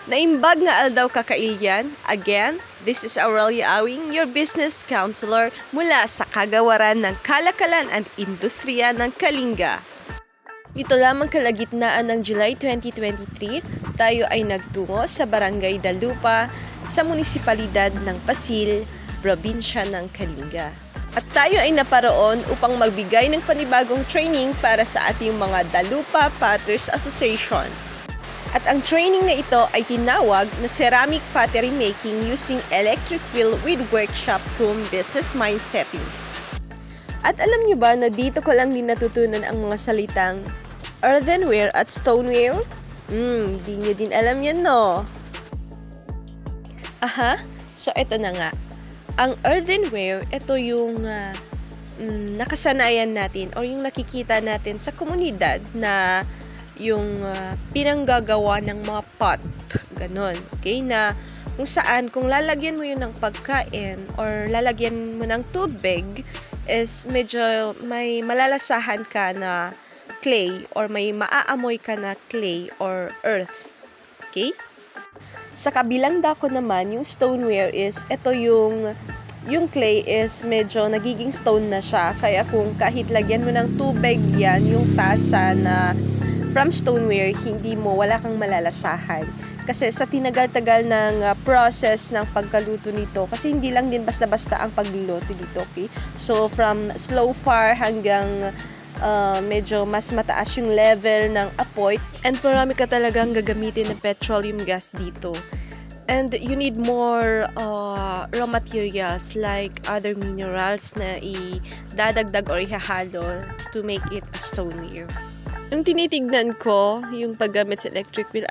Naimbag nga aldaw kakailyan. Again, this is Aurelia Awing, your business counselor mula sa Kagawaran ng Kalakalan at Industriya ng Kalinga. Dito lamang kalagitnaan ng July 2023, tayo ay nagtungo sa Barangay Dalupa sa munisipalidad ng Pasil, probinsya ng Kalinga. At tayo ay naparoon upang magbigay ng panibagong training para sa ating mga Dalupa Potters Association. At ang training na ito ay tinawag na Ceramic Pottery Making using Electric Wheel with Workshop Room Business Mindsetting. At alam niyo ba na dito ko lang din natutunan ang mga salitang earthenware at stoneware? Di niyo din alam yan, no? Aha, so ito na nga. Ang earthenware, ito yung nakasanayan natin o yung nakikita natin sa komunidad na yung pinanggagawa ng mga pot, ganon, okay, na kung saan, kung lalagyan mo yun ng pagkain or lalagyan mo ng tubig, is medyo may malalasahan ka na clay or may maaamoy ka na clay or earth, okay? Sa kabilang dako naman, yung stoneware is, ito yung clay is medyo nagiging stone na siya, kaya kung kahit lagyan mo ng tubig yan, yung tasa na from stoneware, wala kang malalasahan. Kasi sa tinagal-tagal ng process ng pagkaluto nito, kasi hindi lang din basta-basta ang pagluluto dito, okay? So, from slow fire hanggang medyo mas mataas yung level ng apoy. And marami ka talagang gagamitin ng petroleum gas dito. And you need more raw materials like other minerals na idadagdag or ihahalo to make it a stoneware. Nung tinitignan ko yung paggamit sa electric wheel,